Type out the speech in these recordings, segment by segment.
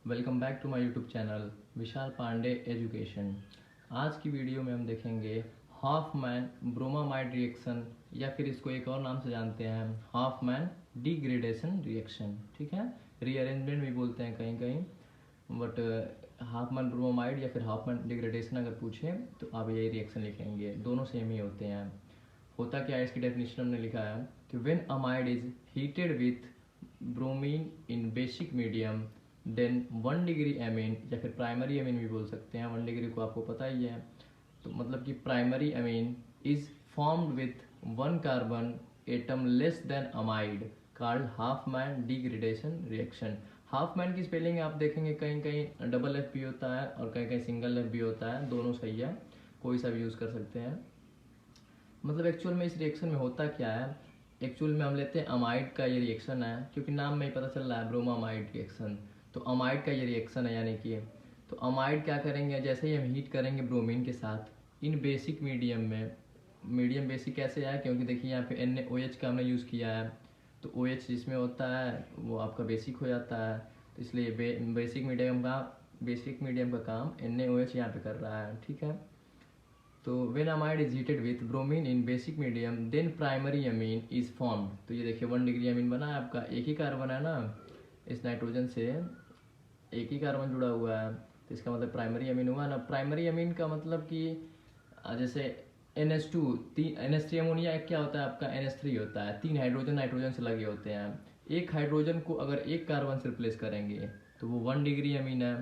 Welcome back to my YouTube channel Vishal Pandey education. आज की video में हम देखेंगे हॉफमैन ब्रोमामाइड रिएक्शन, या फिर इसको एक और नाम से जानते हैं हॉफमैन डिग्रेडेशन रिएक्शन। ठीक है, रीअरेंजमेंट भी बोलते हैं कहीं कहीं, बट हॉफमैन ब्रोमामाइड या फिर हॉफमैन डिग्रेडेशन अगर पूछें तो आप यही रिएक्शन लिखेंगे, दोनों सेम ही होते हैं। होता क्या है, इसकी डेफिनेशन हमने लिखा है कि when amide is heated with bromine in basic medium then 1 degree amine, या फिर प्राइमरी एमीन भी बोल सकते हैं, 1 डिग्री को आपको पता ही है। तो मतलब कि primary amine is formed with 1 carbon atom less than amide called Hopman degradation reaction. Hopman की स्पेलिंग आप देखेंगे कहीं कहीं डबल एफ भी होता है और कहीं कहीं सिंगल एफ भी होता है, दोनों सही है, कोई सा भी यूज़ कर सकते हैं। मतलब एक्चुअल में इस रिएक्शन में होता क्या है, एक्चुअल में हम लेते हैं अमाइड का ये रिएक्शन है, क्योंकि नाम में ही पता चल रहा है ब्रोमामाइड रिएक्शन, तो अमाइड का ये रिएक्शन है। यानी कि तो अमाइड क्या करेंगे, जैसे ही हम हीट करेंगे ब्रोमीन के साथ इन बेसिक मीडियम में, मीडियम बेसिक कैसे है, क्योंकि देखिए यहाँ पे NaOH का हमने यूज़ किया है, तो OH जिसमें होता है वो आपका बेसिक हो जाता है, तो इसलिए बेसिक मीडियम का काम NaOH यहाँ पे कर रहा है। ठीक है, तो when amide is heated with bromine in basic medium then primary amine is formed। तो ये देखिए 1 डिग्री अमीन बना है आपका, एक ही कार्बन है ना, इस नाइट्रोजन से एक ही कार्बन जुड़ा हुआ है, तो इसका मतलब प्राइमरी अमीन हुआ ना। प्राइमरी अमीन का मतलब कि जैसे NH2 NH3 अमोनिया क्या होता है आपका, NH3 होता है, 3 हाइड्रोजन नाइट्रोजन से लगे होते हैं। एक हाइड्रोजन को अगर एक कार्बन से रिप्लेस करेंगे तो वो 1 डिग्री अमीन है।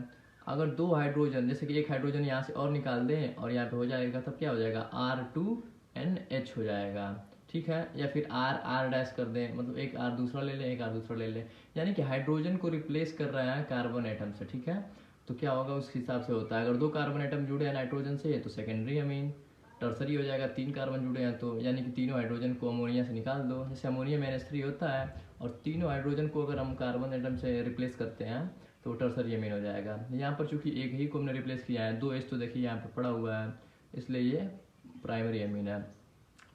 अगर 2 हाइड्रोजन, जैसे कि एक हाइड्रोजन यहाँ से और निकाल दें और यहाँ पे हो जाएगा, तब क्या हो जाएगा, R2NH हो जाएगा। ठीक है, या फिर R डैश कर दें, मतलब एक R दूसरा ले लें, एक R दूसरा ले लें, यानी कि हाइड्रोजन को रिप्लेस कर रहा है कार्बन एटम से। ठीक है, तो क्या होगा उस हिसाब से होता है, अगर 2 कार्बन एटम जुड़े हैं नाइट्रोजन से तो सेकेंडरी अमीन, टर्सरी हो जाएगा, 3 कार्बन जुड़े हैं तो, यानी कि तीनों हाइड्रोजन को अमोनिया से निकाल दो, जैसे अमोनिया में NH3 होता है, और तीनों हाइड्रोजन को अगर हम कार्बन एटम से रिप्लेस करते हैं तो टर्सरी अमीन हो जाएगा। यहाँ पर चूंकि एक ही को हमने रिप्लेस किया है, 2H तो देखिए यहाँ पर पड़ा हुआ है, इसलिए ये प्राइमरी अमीन है।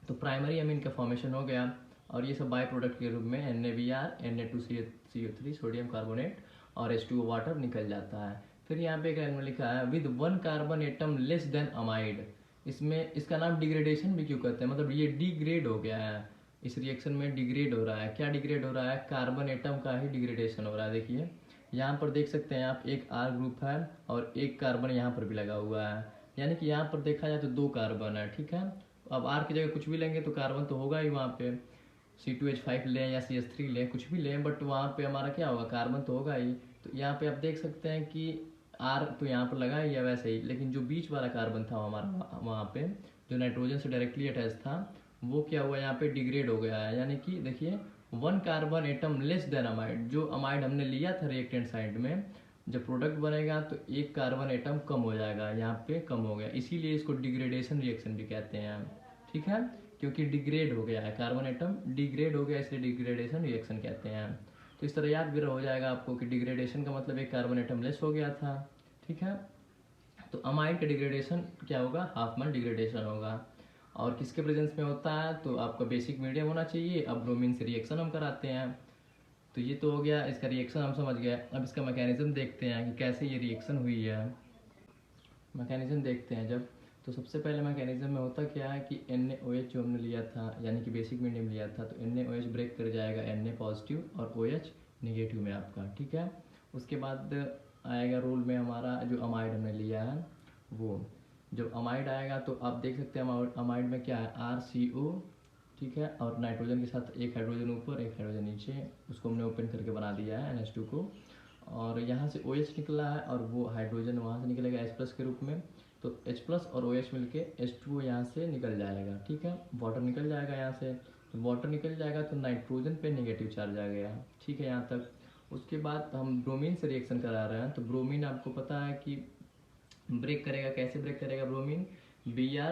तो प्राइमरी अमीन का फॉर्मेशन हो गया, और ये सब बाय प्रोडक्ट के रूप में NaBr, Na2CO3 सोडियम कार्बोनेट और H2O वाटर निकल जाता है। फिर यहाँ पे एक लाइन में लिखा है with 1 carbon atom less than amide. इसमें इसका नाम डिग्रेडेशन भी क्यों कहते हैं, मतलब ये डिग्रेड हो गया है, इस रिएक्शन में डिग्रेड हो रहा है। क्या डिग्रेड हो रहा है, कार्बन एटम का ही डिग्रेडेशन हो रहा है। देखिए यहाँ पर देख सकते हैं आप, एक R ग्रुप है और एक कार्बन यहाँ पर भी लगा हुआ है, यानी कि यहाँ पर देखा जाए तो 2 कार्बन है। ठीक है, अब R की जगह कुछ भी लेंगे तो कार्बन तो होगा ही वहाँ पे, C2H5 लें या CH3 लें, कुछ भी लें, बट वहाँ पे हमारा क्या होगा, कार्बन तो होगा ही। तो यहाँ पे आप देख सकते हैं कि R तो यहाँ पर लगा ही है वैसे ही, लेकिन जो बीच वाला कार्बन था हमारा वहाँ पे, जो नाइट्रोजन से डायरेक्टली अटैच था, वो क्या हुआ, यहाँ पे डिग्रेड हो गया है। यानी कि देखिए 1 carbon atom less than amide, जो अमाइड हमने लिया था रिएक्टेंट साइड में, जब प्रोडक्ट बनेगा तो 1 कार्बन एटम कम हो जाएगा, यहाँ पे कम हो गया, इसीलिए इसको डिग्रेडेशन रिएक्शन भी कहते हैं। ठीक है, क्योंकि डिग्रेड हो गया है, कार्बन एटम डिग्रेड हो गया, इसलिए डिग्रेडेशन रिएक्शन कहते हैं। तो इस तरह याद भी हो जाएगा आपको कि डिग्रेडेशन का मतलब 1 कार्बन एटम लेस हो गया था। ठीक है, तो अमाइड का डिग्रेडेशन क्या होगा, हाफमैन डिग्रेडेशन होगा। और किसके प्रेजेंस में होता है, तो आपका बेसिक मीडियम होना चाहिए। अब ब्रोमीन से रिएक्शन हम कराते हैं, तो ये तो हो गया, इसका रिएक्शन हम समझ गए। अब इसका मैकेनिज्म देखते हैं कि कैसे ये रिएक्शन हुई है। मैकेनिज्म देखते हैं जब, तो सबसे पहले मैकेनिज्म में होता क्या है कि NaOH जो हमने लिया था, यानी कि बेसिक मीडियम लिया था, तो NaOH ब्रेक कर जाएगा Na पॉजिटिव और OH निगेटिव में आपका। ठीक है, उसके बाद आएगा रोल में हमारा जो अमाइड हमने लिया है, वो जब अमाइड आएगा तो आप देख सकते हैं अमाइड में क्या है, RCO। ठीक है, और नाइट्रोजन के साथ एक हाइड्रोजन ऊपर एक हाइड्रोजन नीचे, उसको हमने ओपन करके बना दिया है NH2 को, और यहाँ से OH निकला है और वो हाइड्रोजन वहाँ से निकलेगा H+ के रूप में, तो H+ और OH मिलके H2O यहाँ से निकल जाएगा। ठीक है, वाटर निकल जाएगा यहाँ से, तो वाटर निकल जाएगा तो नाइट्रोजन पे नेगेटिव चार्ज आ गया। ठीक है, यहाँ तक। उसके बाद हम ब्रोमीन से रिएक्शन करा रहे हैं, तो ब्रोमीन आपको पता है कि ब्रेक करेगा, कैसे ब्रेक करेगा ब्रोमीन, Br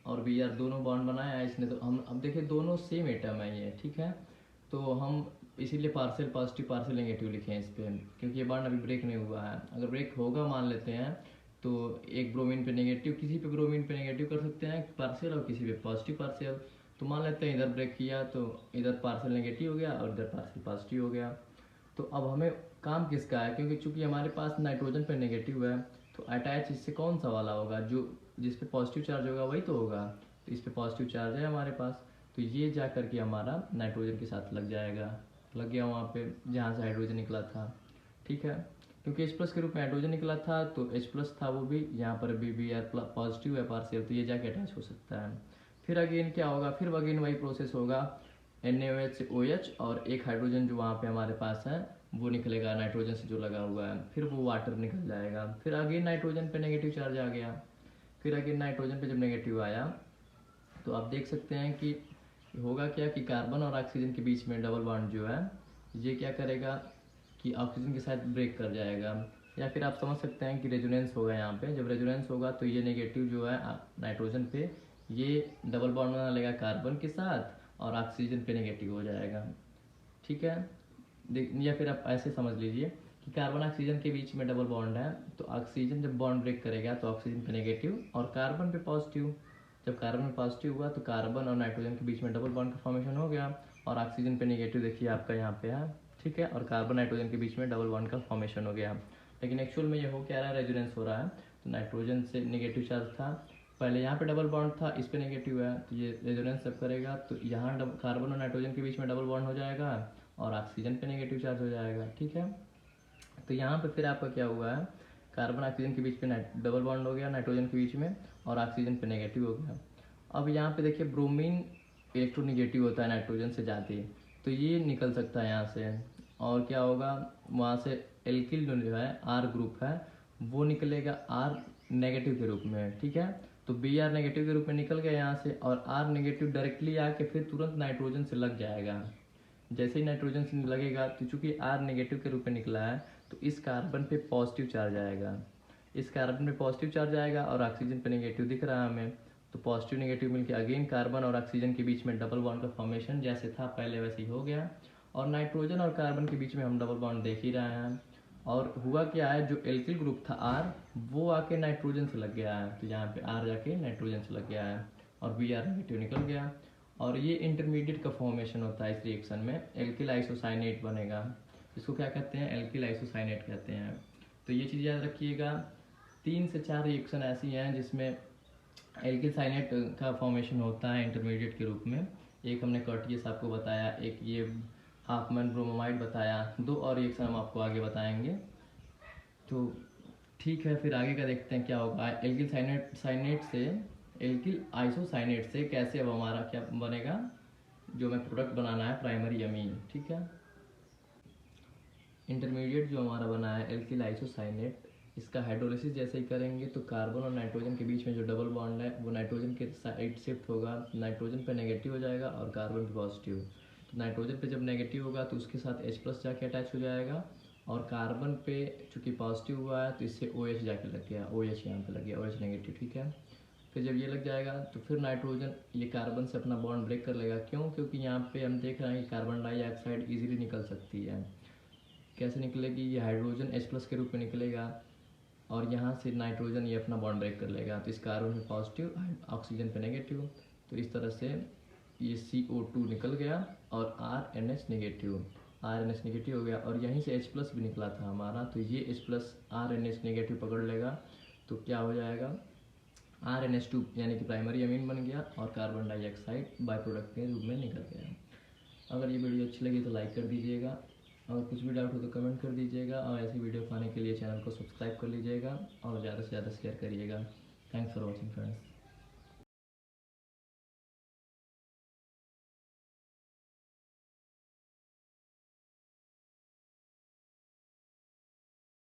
और Br दोनों बॉन्ड बनाया है इसने, तो हम अब देखिए दोनों सेम एटम है ये। ठीक है, तो हम इसीलिए पार्शियल पॉजिटिव पार्शियल नेगेटिव लिखे हैं इस पर, क्योंकि ये बॉन्ड अभी ब्रेक नहीं हुआ है। अगर ब्रेक होगा मान लेते हैं तो एक ब्रोमीन पे नेगेटिव, किसी पे ब्रोमीन पे नेगेटिव कर सकते हैं पार्शियल, और किसी पे पॉजिटिव पार्शियल। तो मान लेते हैं इधर ब्रेक किया तो इधर पार्शियल नेगेटिव हो गया और इधर पार्शियल पॉजिटिव हो गया। तो अब हमें काम किसका है, क्योंकि चूंकि हमारे पास नाइट्रोजन पे नेगेटिव है तो अटैच इससे कौन सा वाला होगा, जो जिस पे पॉजिटिव चार्ज होगा वही तो होगा। तो इस पे पॉजिटिव चार्ज है हमारे पास, तो ये जा करके हमारा नाइट्रोजन के साथ लग जाएगा, लग गया वहाँ पे जहाँ से हाइड्रोजन निकला था। ठीक है, क्योंकि H+ के रूप में हाइड्रोजन निकला था तो H+ था वो भी, यहाँ पर भी Br पॉजिटिव है पार्शियल, तो ये जाके अटैच हो सकता है। फिर अगेन क्या होगा, फिर अगेन वही प्रोसेस होगा, NaOH से OH और एक हाइड्रोजन जो वहाँ पे हमारे पास है वो निकलेगा नाइट्रोजन से जो लगा हुआ है, फिर वो वाटर निकल जाएगा। फिर अगेन नाइट्रोजन पे नेगेटिव चार्ज आ गया, फिर अगेन नाइट्रोजन पे जब नेगेटिव आया तो आप देख सकते हैं कि होगा क्या कि कार्बन और ऑक्सीजन के बीच में डबल बॉन्ड जो है ये क्या करेगा कि ऑक्सीजन के साथ ब्रेक कर जाएगा, या फिर आप समझ सकते हैं कि रेजोनेंस होगा यहाँ पे। जब रेजोनेंस होगा तो ये नेगेटिव जो है नाइट्रोजन पे ये डबल बॉन्ड बना लेगा कार्बन के साथ और ऑक्सीजन पे नेगेटिव हो जाएगा। ठीक है, या फिर आप ऐसे समझ लीजिए कि कार्बन ऑक्सीजन के बीच में डबल बॉन्ड है, तो ऑक्सीजन जब बॉन्ड ब्रेक करेगा तो ऑक्सीजन पे नेगेटिव और कार्बन पे पॉजिटिव। जब कार्बन में पॉजिटिव हुआ तो कार्बन और नाइट्रोजन के बीच में डबल बॉन्ड का फॉर्मेशन हो गया और ऑक्सीजन पे नेगेटिव देखिए आपका यहाँ पे है। ठीक है, और कार्बन नाइट्रोजन के बीच में डबल बॉन्ड का फॉर्मेशन हो गया। लेकिन एक्चुअल में ये हो क्या रहा है, रेजोनेंस हो रहा है। तो नाइट्रोजन से नेगेटिव चार्ज था, पहले यहाँ पे डबल बॉन्ड था, इस पे नेगेटिव है, तो ये रेजोनेंस जब करेगा तो यहाँ कार्बन और नाइट्रोजन के बीच में डबल बॉन्ड हो जाएगा और ऑक्सीजन पे नेगेटिव चार्ज हो जाएगा। ठीक है, तो यहाँ पे फिर आपका क्या हुआ है, कार्बन ऑक्सीजन के बीच में डबल बॉन्ड हो गया नाइट्रोजन के बीच में और ऑक्सीजन पे नेगेटिव हो गया। अब यहाँ पे देखिए ब्रोमीन इलेक्ट्रोनेगेटिव होता है नाइट्रोजन से ज़्यादा, तो ये निकल सकता है यहाँ से, और क्या होगा वहाँ से एल्किल जो है R ग्रुप है वो निकलेगा R नेगेटिव के रूप में। ठीक है, तो Br नेगेटिव के रूप में निकल गया यहाँ से, और R नेगेटिव डायरेक्टली आके फिर तुरंत नाइट्रोजन से लग जाएगा। जैसे ही नाइट्रोजन से लगेगा तो चूंकि R नेगेटिव के रूप में निकला है तो इस कार्बन पे पॉजिटिव चार्ज आएगा, इस कार्बन पे पॉजिटिव चार्ज आएगा और ऑक्सीजन पे नेगेटिव दिख रहा है हमें, तो पॉजिटिव नेगेटिव मिलके अगेन कार्बन और ऑक्सीजन के बीच में डबल बॉन्ड का फॉर्मेशन जैसे था पहले वैसे ही हो गया, और नाइट्रोजन और कार्बन के बीच में हम डबल बॉन्ड देख ही रहे हैं। और हुआ क्या है, जो एल्किल ग्रुप था R वो आके नाइट्रोजन से लग गया है, तो यहाँ पे R जाके नाइट्रोजन से लग गया है और Br नेगेटिव निकल गया, और ये इंटरमीडिएट का फॉर्मेशन होता है इस रिएक्शन में, एल्किल आइसोसाइनेट बनेगा। इसको क्या कहते हैं, एल्किल आइसोसाइनेट कहते हैं। तो ये चीज़ याद रखिएगा, 3 से 4 रिएक्शन ऐसी हैं जिसमें एल्किल साइनेट का फॉर्मेशन होता है इंटरमीडिएट के रूप में। एक हमने कर्टियस आपको बताया, एक ये हाफमैन ब्रोमोमाइड बताया, 2 और रिएक्शन हम आपको आगे बताएंगे। तो ठीक है, फिर आगे का देखते हैं क्या होगा। एल्किल साइनेट से एल्किल आइसोसाइनेट से कैसे अब हमारा क्या बनेगा, जो हमें प्रोडक्ट बनाना है प्राइमरी अमीन। ठीक है, इंटरमीडिएट जो हमारा बना है एल्किल आइसोसाइनेट, इसका हाइड्रोलिसिस जैसे ही करेंगे तो कार्बन और नाइट्रोजन के बीच में जो डबल बॉन्ड है वो नाइट्रोजन के साइड शिफ्ट होगा, नाइट्रोजन पे नेगेटिव हो जाएगा और कार्बन पे पॉजिटिव। तो नाइट्रोजन पे जब नेगेटिव होगा तो उसके साथ H+ जाके अटैच हो जाएगा, और कार्बन पे चूँकि पॉजिटिव हुआ है तो इससे OH जाके लग गया, OH यहाँ पे लग गया, OH नेगेटिव। ठीक है, फिर जब ये लग जाएगा तो फिर नाइट्रोजन ये कार्बन से अपना बॉन्ड ब्रेक कर लेगा। क्यों, क्योंकि यहाँ पे हम देख रहे हैं कि कार्बन डाइऑक्साइड ईजिली निकल सकती है। कैसे निकलेगी, ये हाइड्रोजन H+ के रूप में निकलेगा और यहाँ से नाइट्रोजन ये अपना बॉन्ड ब्रेक कर लेगा, तो इस कार्बन पे पॉजिटिव, ऑक्सीजन पे नेगेटिव, तो इस तरह से ये CO2 निकल गया और RNH नेगेटिव हो गया, और यहीं से H+ भी निकला था हमारा, तो ये H+ RNH नेगेटिव पकड़ लेगा तो क्या हो जाएगा, RNH2 यानी कि प्राइमरी अमीन बन गया और कार्बन डाइऑक्साइड बाई प्रोडक्ट के रूप में निकल गया। अगर ये वीडियो अच्छी लगी तो लाइक कर दीजिएगा, और कुछ भी डाउट हो तो कमेंट कर दीजिएगा, और ऐसी वीडियो पाने के लिए चैनल को सब्सक्राइब कर लीजिएगा और ज़्यादा से ज़्यादा शेयर करिएगा। Thanks for watching friends.